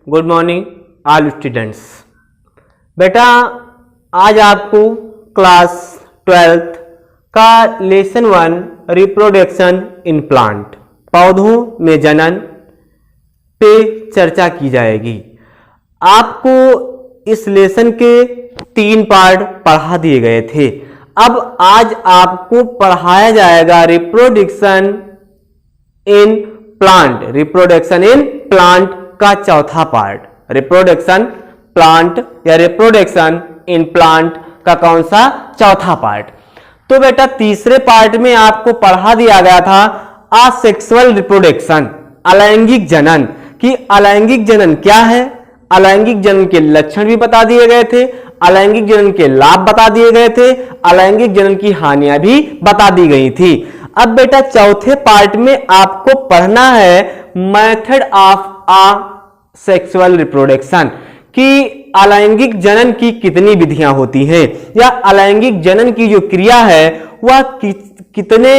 Good morning all students. बेटा आज आपको क्लास 12th का लेसन 1 रिप्रोडक्शन इन प्लांट पौधों में जनन पे चर्चा की जाएगी। आपको इस लेसन के 3 पार्ट पढ़ा दिए गए थे। अब आज आपको पढ़ाया जाएगा रिप्रोडक्शन इन प्लांट का चौथा पार्ट। रिप्रोडक्शन प्लांट या रिप्रोडक्शन इन प्लांट का कौन सा चौथा पार्ट। तो बेटा तीसरे पार्ट में आपको पढ़ा दिया गया था असेक्सुअल रिप्रोडक्शन, अलैंगिक जनन कि अलैंगिक जनन क्या है, अलैंगिक जनन के लक्षण भी बता दिए गए थे, अलैंगिक जनन के लाभ बता दिए गए थे, अलैंगिक जनन की हानियां भी बता दी गई थी। अब बेटा चौथे पार्ट में आपको पढ़ना है मेथड ऑफ असेक्सुअल रिप्रोडक्शन कि अलैंगिक जनन की कितनी विधियां होती हैं या अलैंगिक जनन की जो क्रिया है वह कितने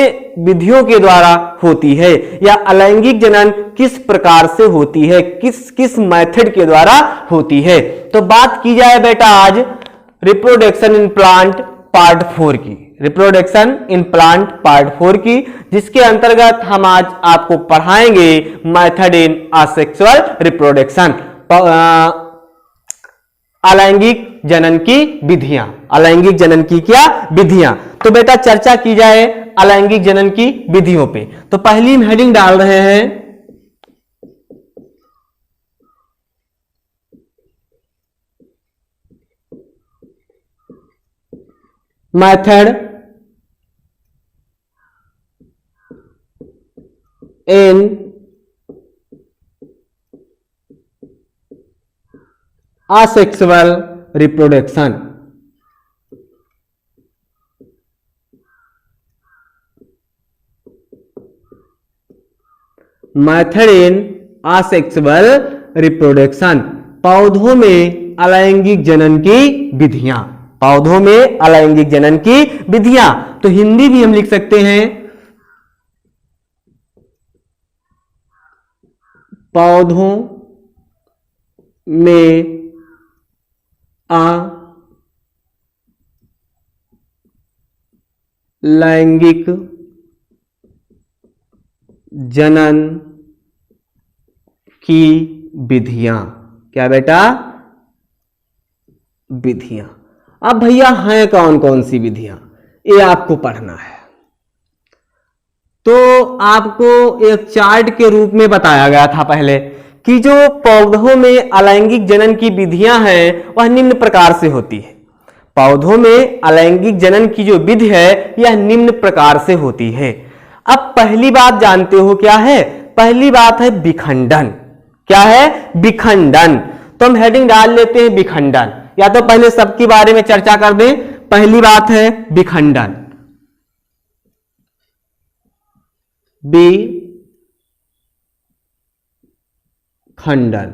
विधियों के द्वारा होती है या अलैंगिक जनन किस प्रकार से होती है, किस मेथड के द्वारा होती है। तो बात की जाए बेटा आज रिप्रोडक्शन इन प्लांट पार्ट 4 की, रिप्रोडक्शन इन प्लांट पार्ट 4 की, जिसके अंतर्गत हम आज आपको पढ़ाएंगे मेथड इन असेक्सुअल रिप्रोडक्शन, अलैंगिक जनन की विधियां, अलैंगिक जनन की क्या विधियां। तो बेटा चर्चा की जाए अलैंगिक जनन की विधियों पे। तो पहली हम हेडिंग डाल रहे हैं method in asexual reproduction. Method in asexual reproduction, पौधों में अलैंगिक जनन की विधियां, पौधों में अलैंगिक जनन की विधियां। तो हिंदी भी हम लिख सकते हैं पौधों में अलैंगिक जनन की विधियां। क्या बेटा? विधियां। अब भैया हैं कौन कौन सी विधियां, ये आपको पढ़ना है। तो आपको एक चार्ट के रूप में बताया गया था पहले कि जो पौधों में अलैंगिक जनन की विधियां हैं वह निम्न प्रकार से होती है। पौधों में अलैंगिक जनन की जो विधि है यह निम्न प्रकार से होती है। अब पहली बात जानते हो क्या है? पहली बात है विखंडन। क्या है? विखंडन। तो हम हेडिंग डाल लेते हैं विखंडन, या तो पहले सबके बारे में चर्चा कर दें। पहली बात है विखंडन, खंडन।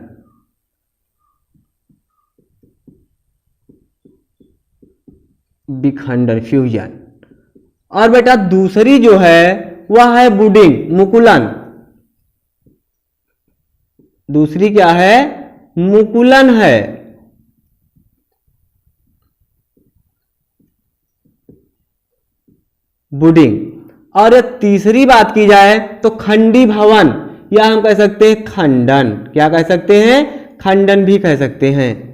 विखंडन फ्यूजन। और बेटा दूसरी जो है वह है बुडिंग, मुकुलन। दूसरी क्या है? मुकुलन है। बुडिंग। और तीसरी बात की जाए तो खंडी भवन, या हम कह सकते हैं खंडन। क्या कह सकते हैं? खंडन भी कह सकते हैं।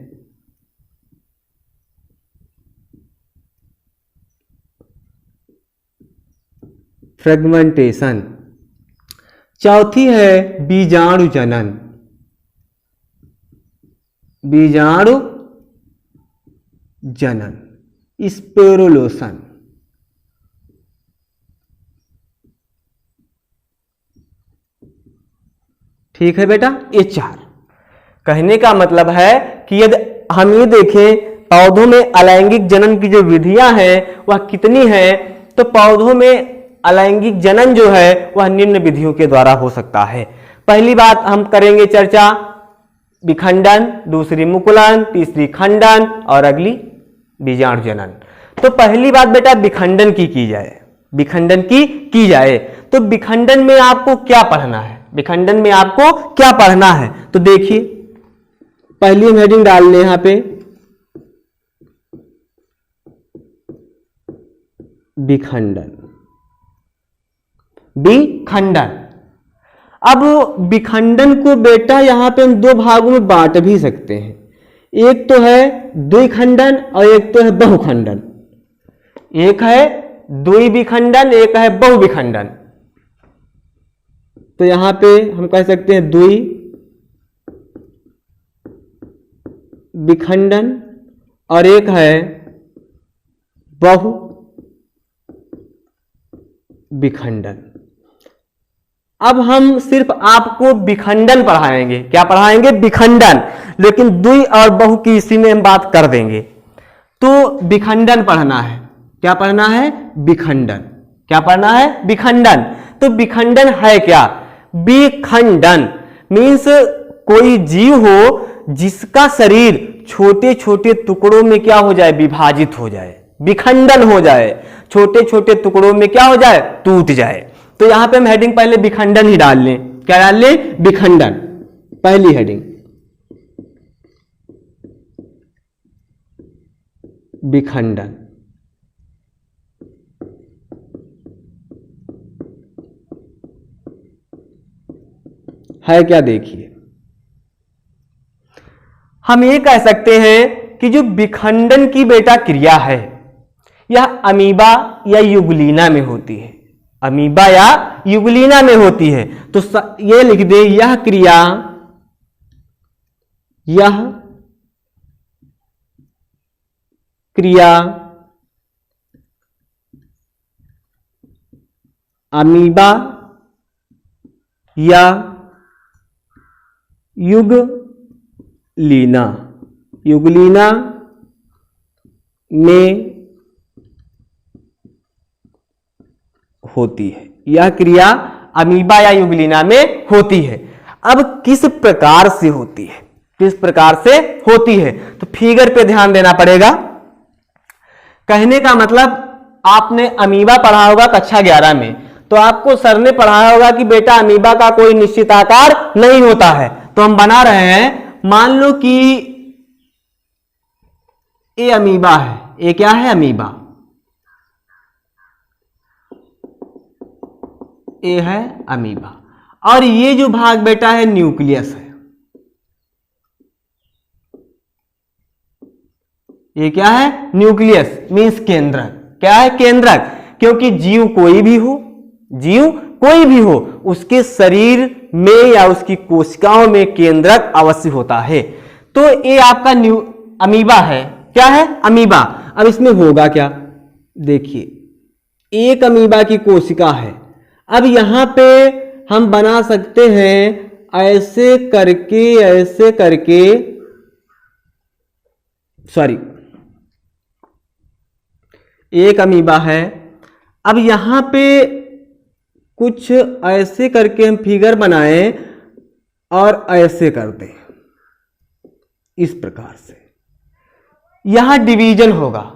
फ्रेगमेंटेशन। चौथी है बीजाणु जनन, बीजाणु जनन, स्पेरुलोशन। ठीक है बेटा, ये 4 कहने का मतलब है कि यदि हम ये देखें पौधों में अलैंगिक जनन की जो विधियां हैं वह कितनी है, तो पौधों में अलैंगिक जनन जो है वह निम्न विधियों के द्वारा हो सकता है। पहली बात हम करेंगे चर्चा विखंडन, दूसरी मुकुलन, तीसरी खंडन और अगली बीजाणु जनन। तो पहली बात बेटा विखंडन की जाए, विखंडन की जाए तो विखंडन में आपको क्या पढ़ना है? विखंडन में आपको क्या पढ़ना है? तो देखिए पहली हम हेडिंग डाल लें यहां पे विखंडन। विखंडन, अब विखंडन को बेटा यहां पे हम दो भागों में बांट भी सकते हैं, एक तो है द्विखंडन और एक तो है बहुखंडन। एक है द्विविखंडन, एक है बहुविखंडन। तो यहां पे हम कह सकते हैं द्विविखंडन और एक है बहुविखंडन। अब हम सिर्फ आपको विखंडन पढ़ाएंगे, क्या पढ़ाएंगे? विखंडन, लेकिन द्वि और बहु की इसी में हम बात कर देंगे। तो विखंडन पढ़ना है, क्या पढ़ना है? विखंडन। क्या पढ़ना है? विखंडन। तो विखंडन है क्या? विखंडन मीन्स कोई जीव हो जिसका शरीर छोटे छोटे टुकड़ों में क्या हो जाए? विभाजित हो जाए, विखंडन हो जाए, छोटे छोटे टुकड़ों में क्या हो जाए? टूट जाए। तो यहां पे हम हेडिंग पहले विखंडन ही डाल लें। क्या डाल लें? विखंडन, पहली हेडिंग विखंडन। है क्या? देखिए, हम ये कह सकते हैं कि जो विखंडन की बेटा क्रिया है यह अमीबा या युगलीना में होती है, अमीबा या युगलीना में होती है। तो ये लिख दे, यह क्रिया, यह क्रिया अमीबा या युगलीना, युगलीना में होती है। यह क्रिया अमीबा या युगलीना में होती है। अब किस प्रकार से होती है? किस प्रकार से होती है? तो फिगर पे ध्यान देना पड़ेगा। कहने का मतलब, आपने अमीबा पढ़ा होगा कक्षा 11 में, तो आपको सर ने पढ़ाया होगा कि बेटा अमीबा का कोई निश्चित आकार नहीं होता है। तो हम बना रहे हैं, मान लो कि ये अमीबा है, ये क्या है? अमीबा। ये है अमीबा, और ये जो भाग बेटा है न्यूक्लियस है। ये क्या है? न्यूक्लियस मीन्स केंद्रक। क्या है? केंद्रक। क्योंकि जीव कोई भी हो, जीव कोई भी हो, उसके शरीर में या उसकी कोशिकाओं में केंद्रक अवश्य होता है। तो ये आपका अमीबा है। क्या है? अमीबा। अब इसमें होगा क्या? देखिए, एक अमीबा की कोशिका है। अब यहां पे हम बना सकते हैं ऐसे करके, ऐसे करके, सॉरी, एक अमीबा है। अब यहां पे कुछ ऐसे करके हम फिगर बनाएं और ऐसे कर दें, इस प्रकार से यहां डिवीजन होगा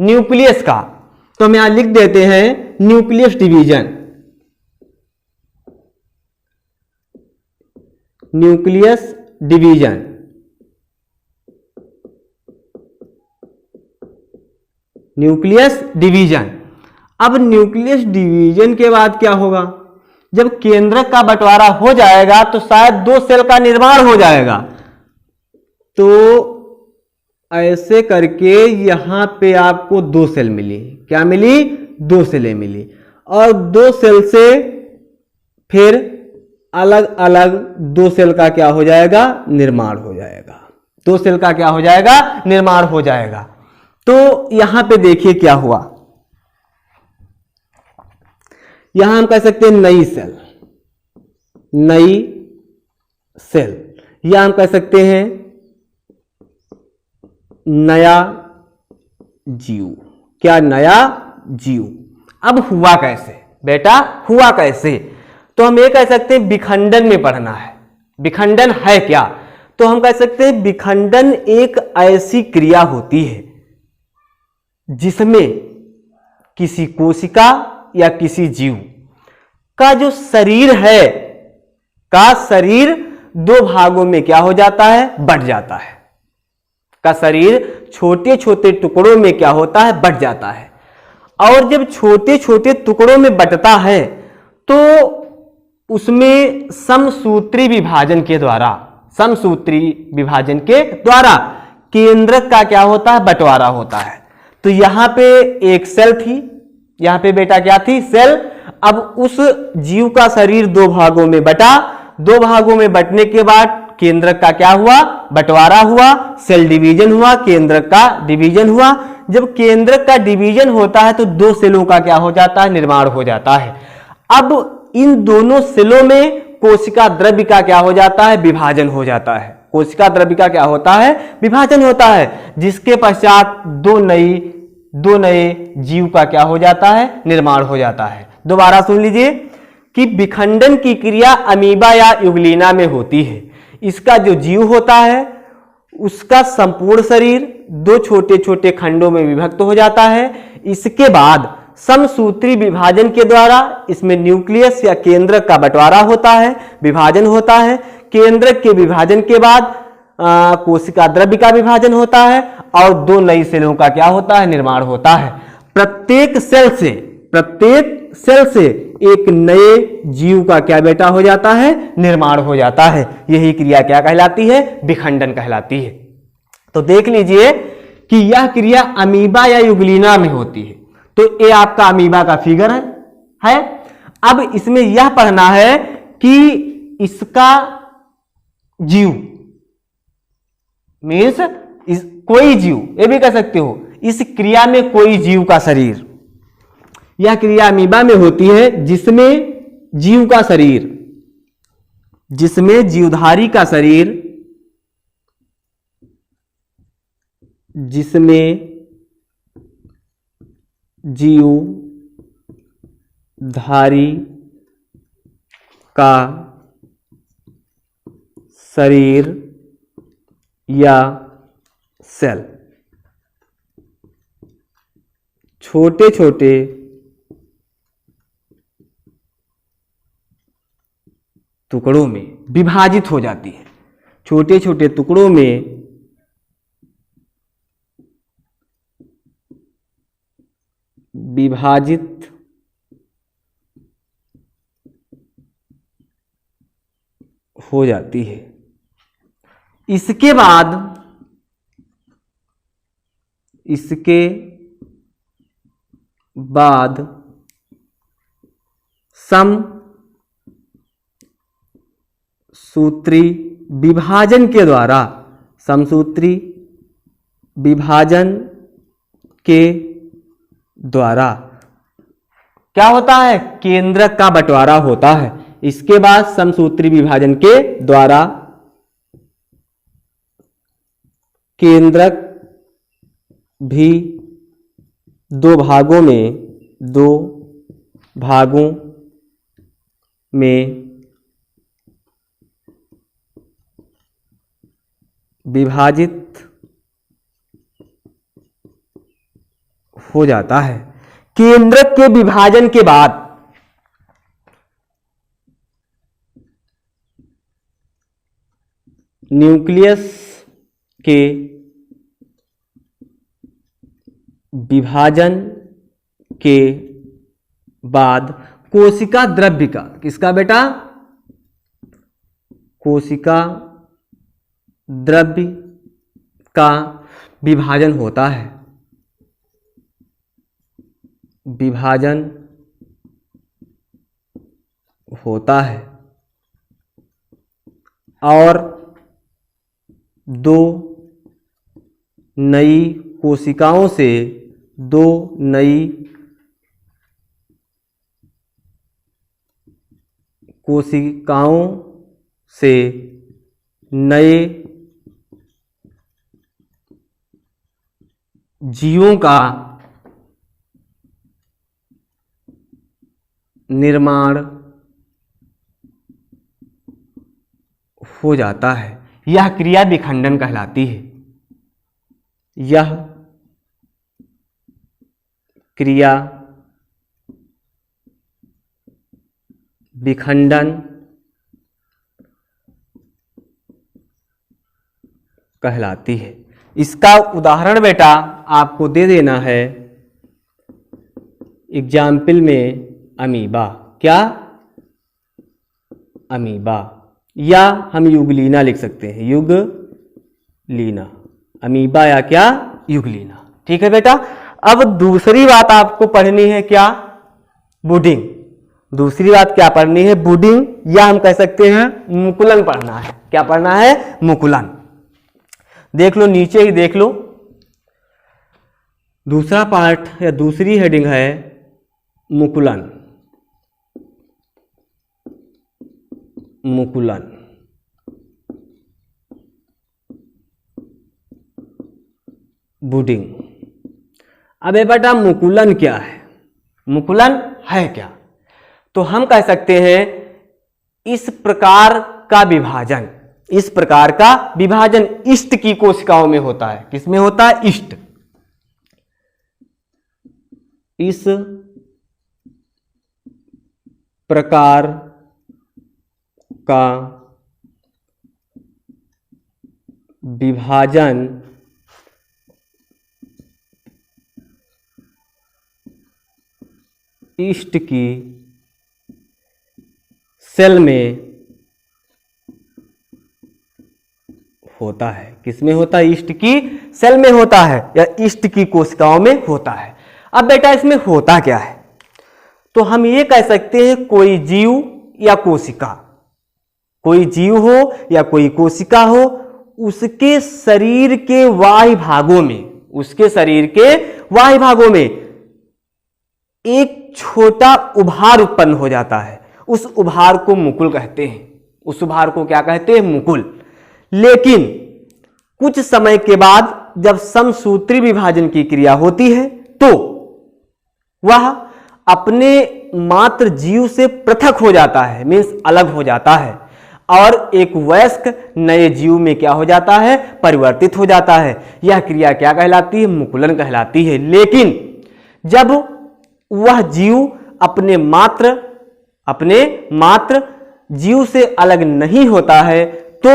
न्यूक्लियस का। तो हम यहां लिख देते हैं nucleus division, nucleus division. Nucleus division. अब न्यूक्लियस डिवीजन के बाद क्या होगा? जब केंद्रक का बंटवारा हो जाएगा तो शायद दो सेल का निर्माण हो जाएगा। तो ऐसे करके यहां पे आपको दो सेल मिली। क्या मिली? दो सेलें मिली। और दो सेल से फिर अलग अलग दो सेल का क्या हो जाएगा? निर्माण हो जाएगा। दो सेल का क्या हो जाएगा? निर्माण हो जाएगा। तो यहां पे देखिए क्या हुआ। यहां हम कह सकते हैं नई सेल, नई सेल, या हम कह सकते हैं नया जीव। क्या? नया जीव। अब हुआ कैसे बेटा? हुआ कैसे? तो हम ये कह सकते हैं विखंडन में पढ़ना है। विखंडन है क्या? तो हम कह सकते हैं विखंडन एक ऐसी क्रिया होती है जिसमें किसी कोशिका या किसी जीव का जो शरीर है, का शरीर दो भागों में क्या हो जाता है, बट जाता है। का शरीर छोटे छोटे टुकड़ों में क्या होता है, बट जाता है। और जब छोटे छोटे टुकड़ों में बटता है तो उसमें समसूत्री विभाजन के द्वारा, समसूत्री विभाजन के द्वारा केंद्रक का क्या होता है, बंटवारा होता है। तो यहां पे एक सेल थी, यहां पे बेटा क्या थी, सेल। अब उस जीव का शरीर दो भागों में बटा, दो भागों में बटने के बाद केंद्रक का क्या हुआ, बंटवारा हुआ, सेल डिवीजन हुआ, केंद्रक का डिवीजन हुआ। जब केंद्रक का डिवीजन होता है तो दो सेलों का क्या हो जाता है, निर्माण हो जाता है। अब इन दोनों सेलों में कोशिका द्रव्य का क्या हो जाता है, विभाजन हो जाता है। कोशिका द्रव्य का क्या होता है, विभाजन होता है, जिसके पश्चात दो नए जीव का क्या हो जाता है, निर्माण हो जाता है। दोबारा सुन लीजिए कि विखंडन की क्रिया अमीबा या युगलीना में होती है। इसका जो जीव होता है उसका संपूर्ण शरीर दो छोटे छोटे खंडों में विभक्त हो जाता है। इसके बाद समसूत्री विभाजन के द्वारा इसमें न्यूक्लियस या केंद्रक का बंटवारा होता है, विभाजन होता है। केंद्रक के विभाजन के बाद कोशिका द्रव्य का विभाजन होता है और दो नई सेलों का क्या होता है, निर्माण होता है। प्रत्येक सेल से एक नए जीव का क्या बेटा हो जाता है, निर्माण हो जाता है। यही क्रिया क्या कहलाती है, विखंडन कहलाती है। तो देख लीजिए कि यह क्रिया अमीबा या युगलीना में होती है। तो ये आपका अमीबा का फिगर है। अब इसमें यह पढ़ना है कि इसका जीव मीन्स कोई जीव, ये भी कह सकते हो, इस क्रिया में कोई जीव का शरीर, यह क्रिया अमीबा में होती है जिसमें जीव का शरीर, जिसमें जीवधारी का शरीर, जिसमें जीवधारी का शरीर या सेल छोटे छोटे टुकड़ों में विभाजित हो जाती है, छोटे छोटे टुकड़ों में विभाजित हो जाती है। इसके बाद समसूत्री विभाजन के द्वारा, समसूत्री विभाजन के द्वारा क्या होता है, केंद्रक का बंटवारा होता है। इसके बाद समसूत्री विभाजन के द्वारा केंद्रक भी दो भागों में विभाजित हो जाता है। केंद्रक के विभाजन के बाद न्यूक्लियस के विभाजन के बाद कोशिका द्रव्य का, किसका बेटा, कोशिका द्रव्य का विभाजन होता है, विभाजन होता है और दो नई कोशिकाओं से दो नई कोशिकाओं से नए जीवों का निर्माण हो जाता है। यह क्रिया विखंडन कहलाती है। यह क्रिया विखंडन कहलाती है। इसका उदाहरण बेटा आपको दे देना है एग्जाम्पल में अमीबा। क्या? अमीबा, या हम युगलीना लिख सकते हैं, युगलीना, अमीबा या क्या, युगलीना। ठीक है बेटा। अब दूसरी बात आपको पढ़नी है क्या? बुडिंग। दूसरी बात क्या पढ़नी है? बुडिंग, या हम कह सकते हैं मुकुलन पढ़ना है। क्या पढ़ना है? मुकुलन। देख लो, नीचे ही देख लो, दूसरा पार्ट या दूसरी हेडिंग है मुकुलन। मुकुलन, बुडिंग। अब बेटा मुकुलन क्या है? मुकुलन है क्या? तो हम कह सकते हैं इस प्रकार का विभाजन, इस प्रकार का विभाजन इष्ट की कोशिकाओं में होता है। किसमें होता है? इष्ट। इस प्रकार का विभाजन इष्ट की सेल में होता है। किसमें होता है? इष्ट की सेल में होता है या इष्ट की कोशिकाओं में होता है। अब बेटा इसमें होता क्या है? तो हम ये कह सकते हैं कोई जीव या कोशिका, कोई जीव हो या कोई कोशिका हो, उसके शरीर के बाह्य भागों में, उसके शरीर के बाह्य भागों में एक छोटा उभार उत्पन्न हो जाता है। उस उभार को मुकुल कहते हैं। उस उभार को क्या कहते हैं? मुकुल। लेकिन कुछ समय के बाद जब समसूत्री विभाजन की क्रिया होती है तो वह अपने मात्र जीव से पृथक हो जाता है, मीन्स अलग हो जाता है, और एक वयस्क नए जीव में क्या हो जाता है? परिवर्तित हो जाता है। यह क्रिया क्या कहलाती है? मुकुलन कहलाती है। लेकिन जब वह जीव अपने मात्र जीव से अलग नहीं होता है तो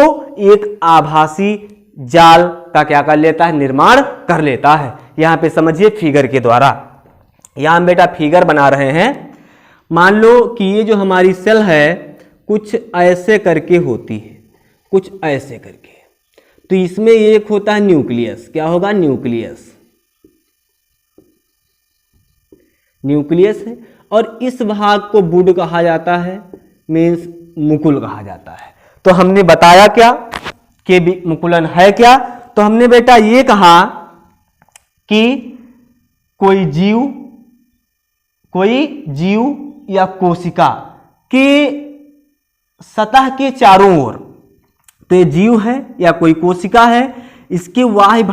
एक आभासी जाल का क्या कर लेता है? निर्माण कर लेता है। यहां पे समझिए फिगर के द्वारा, यहां हम बेटा फिगर बना रहे हैं। मान लो कि ये जो हमारी सेल है कुछ ऐसे करके होती है, कुछ ऐसे करके, तो इसमें एक होता है न्यूक्लियस। क्या होगा? न्यूक्लियस, न्यूक्लियस है। और इस भाग को बुड कहा जाता है, मीन्स मुकुल कहा जाता है। तो हमने बताया क्या कि मुकुलन है क्या? तो हमने बेटा ये कहा कि कोई जीव या कोशिका के सतह के चारों ओर, तो ये जीव है या कोई कोशिका है, इसके बाह्य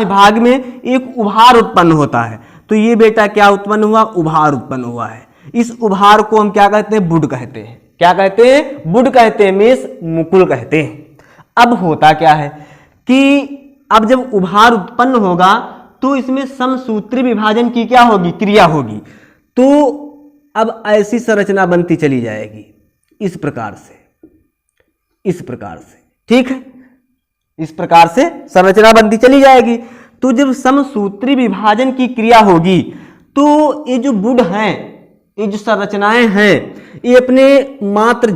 भाग में एक उभार उत्पन्न होता है। तो ये बेटा क्या उत्पन्न हुआ? उभार उत्पन्न हुआ है। इस उभार को हम क्या कहते हैं? बुड कहते हैं। क्या कहते हैं? बुड कहते हैं, मीन्स मुकुल कहते हैं। अब होता क्या है कि अब जब उभार उत्पन्न होगा तो इसमें समसूत्री विभाजन की क्या होगी? क्रिया होगी। तो अब ऐसी संरचना बनती चली जाएगी, इस प्रकार से, इस प्रकार से। ठीक है, इस प्रकार से संरचना बनती चली जाएगी। तो जब समसूत्री विभाजन की क्रिया होगी तो ये जो बुड हैं, ये जो संरचनाएं हैं, ये अपने मात्र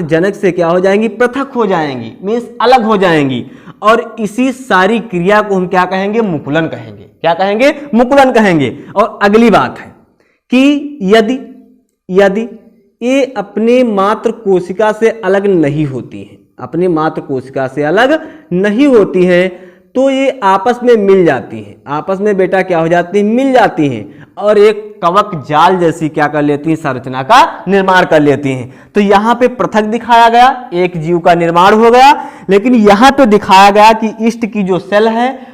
जनक से क्या हो जाएंगी? पृथक हो जाएंगी, मीन्स अलग हो जाएंगी। और इसी सारी क्रिया को हम क्या कहेंगे? मुकुलन कहेंगे। क्या कहेंगे? मुकुलन कहेंगे। और अगली बात है कि यदि ये अपने मात्र कोशिका से अलग नहीं होती हैं, अपने मात्र कोशिका से अलग नहीं होती हैं, तो ये आपस में मिल जाती हैं। आपस में बेटा क्या हो जाती हैं? मिल जाती हैं और एक कवक जाल जैसी क्या कर लेती हैं? संरचना का निर्माण कर लेती हैं। तो यहाँ पे पृथक दिखाया गया, एक जीव का निर्माण हो गया, लेकिन यहाँ पे दिखाया गया कि इष्ट की जो सेल है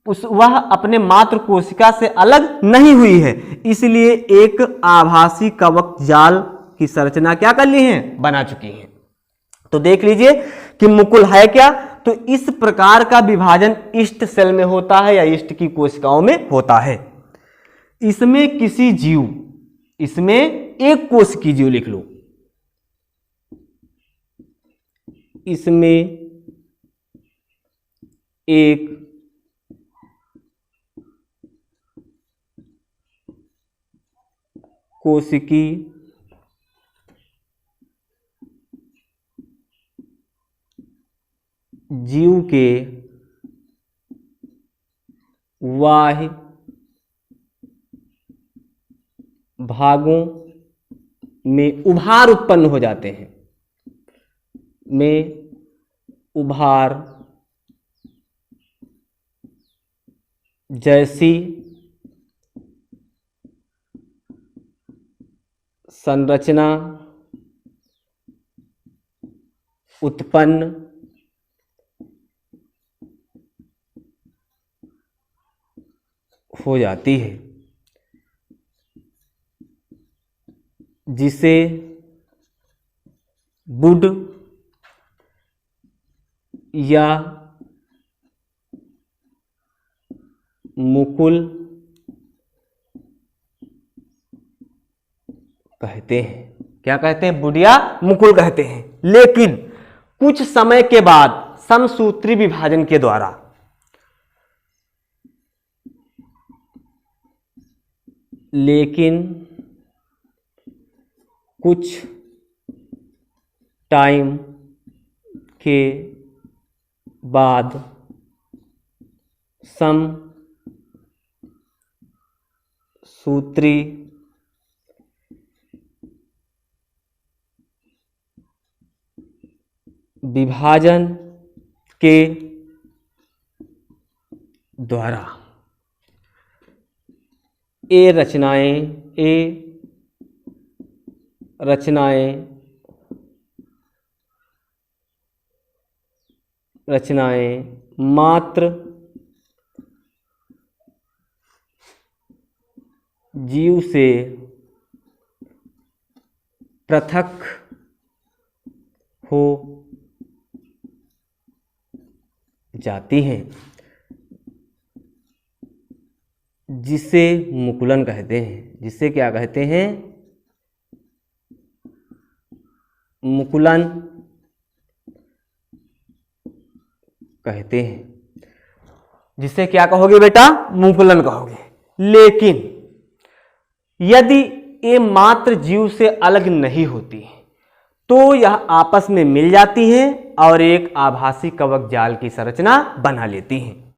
वह अपने मात्र कोशिका से अलग नहीं हुई है, इसलिए एक आभासी कवक जाल की संरचना क्या कर ली है? बना चुकी है। तो देख लीजिए कि मुकुल है क्या? तो इस प्रकार का विभाजन इष्ट सेल में होता है या इष्ट की कोशिकाओं में होता है। इसमें किसी जीव, इसमें एक कोशिकीय जीव लिख लो, इसमें एक कोशिकी जीव के बाह्य भागों में उभार उत्पन्न हो जाते हैं, में उभार जैसी संरचना उत्पन्न हो जाती है, जिसे वुड या मुकुल कहते हैं। क्या कहते हैं? वुड या मुकुल कहते हैं। लेकिन कुछ समय के बाद समसूत्री विभाजन के द्वारा कुछ टाइम के बाद समसूत्री विभाजन के द्वारा ये रचनाएं मात्र जीव से पृथक हो जाती हैं, जिसे मुकुलन कहते हैं। जिसे क्या कहते हैं? मुकुलन कहते हैं। जिसे क्या कहोगे बेटा? मुकुलन कहोगे। लेकिन यदि ये मात्र जीव से अलग नहीं होती तो यह आपस में मिल जाती हैं और एक आभासी कवक जाल की संरचना बना लेती हैं।